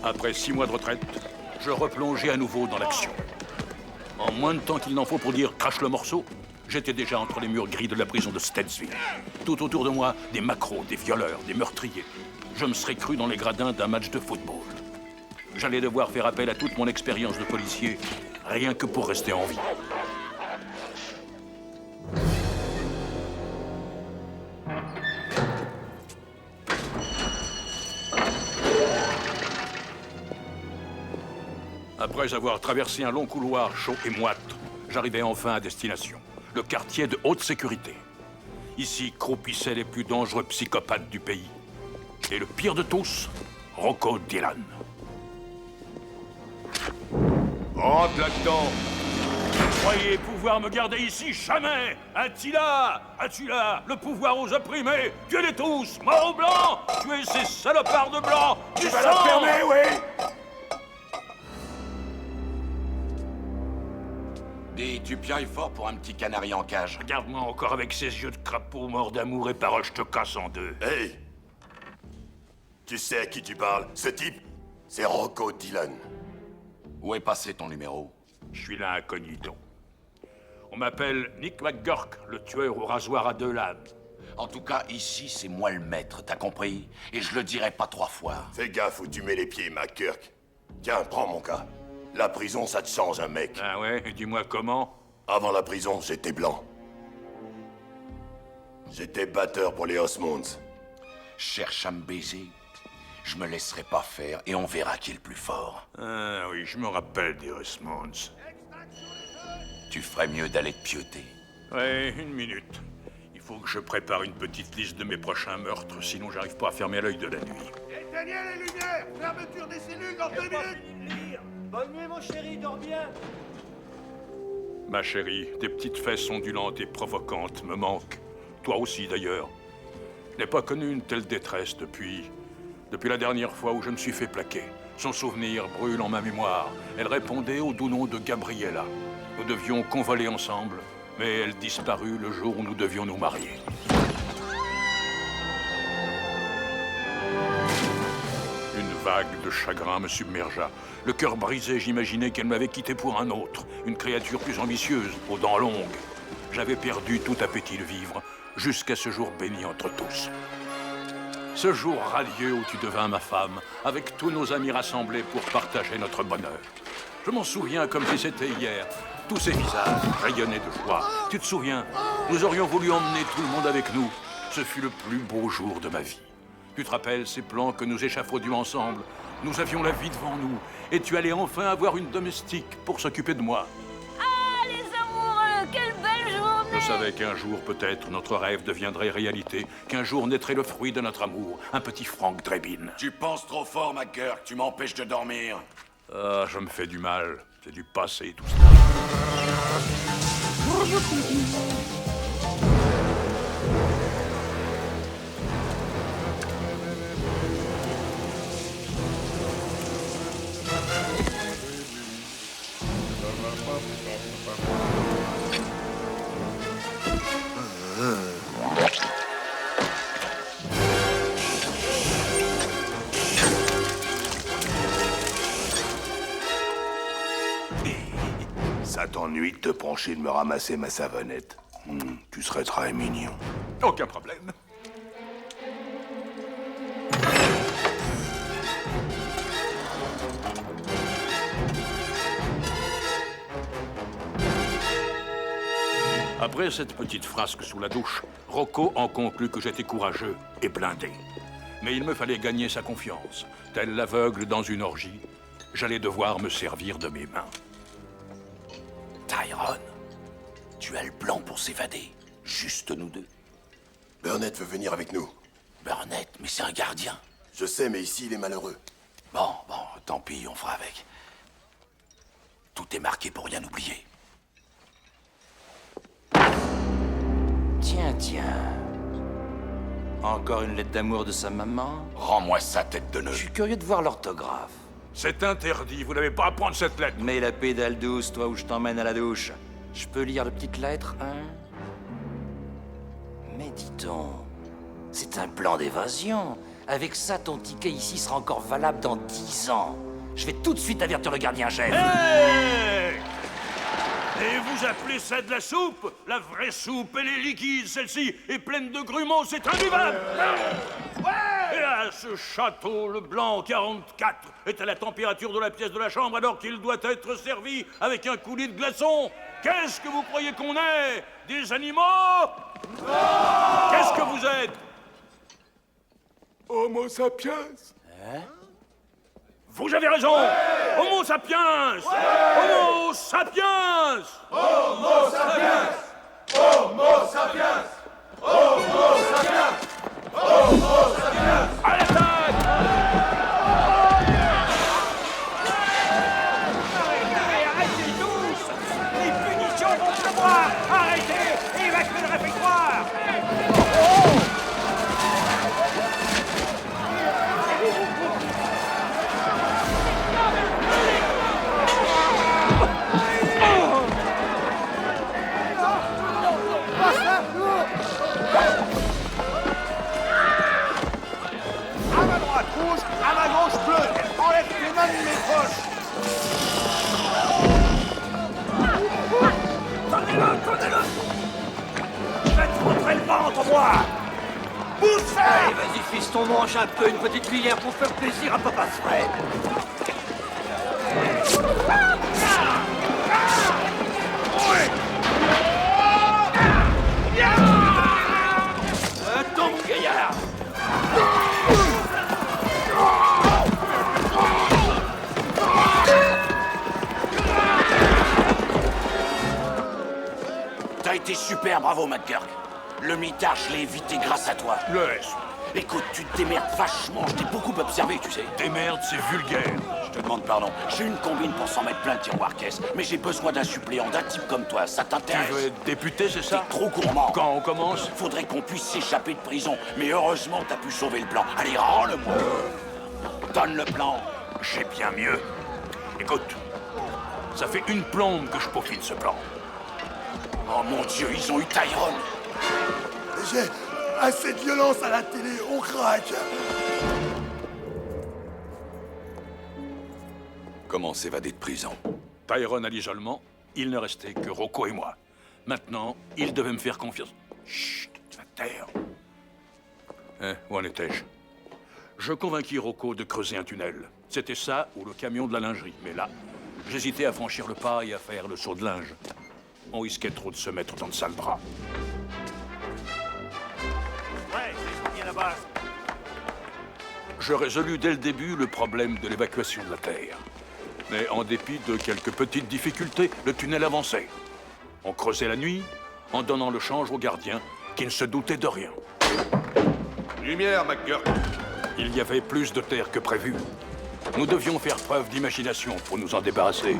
Après 6 mois de retraite, je replongeais à nouveau dans l'action. En moins de temps qu'il n'en faut pour dire crache le morceau, j'étais déjà entre les murs gris de la prison de Stetsville. Tout autour de moi, des macros, des violeurs, des meurtriers. Je me serais cru dans les gradins d'un match de football. J'allais devoir faire appel à toute mon expérience de policier, rien que pour rester en vie. Après avoir traversé un long couloir chaud et moite, j'arrivais enfin à destination, le quartier de haute sécurité. Ici croupissaient les plus dangereux psychopathes du pays. Et le pire de tous, Rocco Dillon. Rentre là-dedans. Vous croyez pouvoir me garder ici? Jamais! Attila! Attila! Le pouvoir aux opprimés! Tuez-les tous! Mort aux blancs! Tuez ces salopards de blancs! Tu vas la fermer, oui! Dis, tu piailles fort pour un petit canari en cage. Regarde-moi encore avec ces yeux de crapaud mort d'amour et parole, je te casse en deux. Hey! Tu sais à qui tu parles? Ce type, c'est Rocco Dillon. Où est passé ton numéro? Je suis là incognito. On m'appelle Nick McGurk, le tueur au rasoir à 2 lames. En tout cas, ici, c'est moi le maître, t'as compris? Et je le dirai pas 3 fois. Fais gaffe où tu mets les pieds, McKirk. Tiens, prends mon cas. La prison, ça te change, un mec. Ah ouais? Et dis-moi comment? Avant la prison, j'étais blanc. J'étais batteur pour les Osmonds. Cherche à me baiser. Je me laisserai pas faire et on verra qui est le plus fort. Ah oui, je me rappelle des Osmonds. Tu ferais mieux d'aller te pieuter. Ouais, une minute. Il faut que je prépare une petite liste de mes prochains meurtres, sinon j'arrive pas à fermer l'œil de la nuit. Éteignez les lumières! Fermeture des cellules dans 2 minutes! Bonne nuit, mon chéri, dors bien. Ma chérie, tes petites fesses ondulantes et provocantes me manquent. Toi aussi, d'ailleurs. Je n'ai pas connu une telle détresse depuis la dernière fois où je me suis fait plaquer. Son souvenir brûle en ma mémoire. Elle répondait au doux nom de Gabriella. Nous devions convoler ensemble, mais elle disparut le jour où nous devions nous marier. Une vague de chagrin me submergea. Le cœur brisé, j'imaginais qu'elle m'avait quitté pour un autre, une créature plus ambitieuse, aux dents longues. J'avais perdu tout appétit de vivre, jusqu'à ce jour béni entre tous. Ce jour radieux où tu devins ma femme, avec tous nos amis rassemblés pour partager notre bonheur. Je m'en souviens comme si c'était hier. Tous ces visages rayonnaient de joie. Tu te souviens? Nous aurions voulu emmener tout le monde avec nous. Ce fut le plus beau jour de ma vie. Tu te rappelles ces plans que nous échafaudions ensemble? Nous avions la vie devant nous, et tu allais enfin avoir une domestique pour s'occuper de moi. Ah, les amoureux, quelle belle journée! Je savais qu'un jour, peut-être, notre rêve deviendrait réalité, qu'un jour naîtrait le fruit de notre amour, un petit Frank Drebin. Tu penses trop fort, McGurk, tu m'empêches de dormir. Ah, je me fais du mal. C'est du passé, tout ça. Ça t'ennuie de te pencher de me ramasser ma savonnette? Tu serais très mignon. Aucun problème. Après cette petite frasque sous la douche, Rocco en conclut que j'étais courageux et blindé. Mais il me fallait gagner sa confiance. Tel l'aveugle dans une orgie, j'allais devoir me servir de mes mains. Tyrone, tu as le plan pour s'évader. Juste nous deux. Burnett veut venir avec nous. Burnett, mais c'est un gardien. Je sais, mais ici, il est malheureux. Bon, tant pis, on fera avec. Tout est marqué pour rien oublier. Tiens. Encore une lettre d'amour de sa maman? Rends-moi sa tête de nœud. Je suis curieux de voir l'orthographe. C'est interdit, vous n'avez pas à prendre cette lettre. Mets la pédale douce, toi, où je t'emmène à la douche. Je peux lire les petites lettres, hein? Mais dis donc, c'est un plan d'évasion. Avec ça, ton ticket ici sera encore valable dans 10 ans. Je vais tout de suite avertir le gardien-chef. Hey! Et vous appelez ça de la soupe? La vraie soupe, elle est liquide, celle-ci est pleine de grumeaux, c'est imbuvable! Ouais! Et là, ce château, le blanc 44, est à la température de la pièce de la chambre alors qu'il doit être servi avec un coulis de glaçons. Qu'est-ce que vous croyez qu'on est? Des animaux? Non! Qu'est-ce que vous êtes? Homo sapiens. Vous avez raison! Homo sapiens! Homo sapiens! Homo sapiens! Homo sapiens! Homo sapiens! Homo sapiens! À l'attaque! Arrêtez tous! Les punitions vont pleuvoir! Arrêtez! Évacuez le réfectoire! À ma droite rouge, à ma gauche bleu. Enlève tes mains de mes poches. Tenez-le! Faites rentrer le ventre, moi! Bouffez! Allez, vas-y, fiston, mange un peu, une petite cuillère pour faire plaisir à Papa Fred. Attends, mon gaillard! T'as été super, bravo, McGurk. Le mitard, je l'ai évité grâce à toi. Laisse. Écoute, tu te démerdes vachement, je t'ai beaucoup observé, tu sais. Des merdes, c'est vulgaire. Je te demande pardon. J'ai une combine pour s'en mettre plein le tiroir caisse, mais j'ai besoin d'un suppléant, d'un type comme toi. Ça Tu t'intéresse? veux être député, c'est ça? T'es trop gourmand. Quand on commence? Faudrait qu'on puisse s'échapper de prison, mais heureusement, t'as pu sauver le plan. Allez, rends-le-moi. Donne le plan. J'ai bien mieux. Écoute, ça fait une plombe que je peaufine ce plan. Oh mon Dieu, ils ont eu Tyrone. J'ai assez de violence à la télé, on craque. Comment s'évader de prison? Tyrone à l'isolement, il ne restait que Rocco et moi. Maintenant, il devait me faire confiance. Chut, tu vas te taire. Où en étais-je? Je convainquis Rocco de creuser un tunnel. C'était ça ou le camion de la lingerie. Mais là, j'hésitais à franchir le pas et à faire le saut de linge. On risquait trop de se mettre dans de sales draps. Ouais, c'est bien là-bas. Je résolus dès le début le problème de l'évacuation de la Terre. Mais en dépit de quelques petites difficultés, le tunnel avançait. On creusait la nuit, en donnant le change aux gardiens, qui ne se doutaient de rien. Lumière, McGurk. Il y avait plus de terre que prévu. Nous devions faire preuve d'imagination pour nous en débarrasser.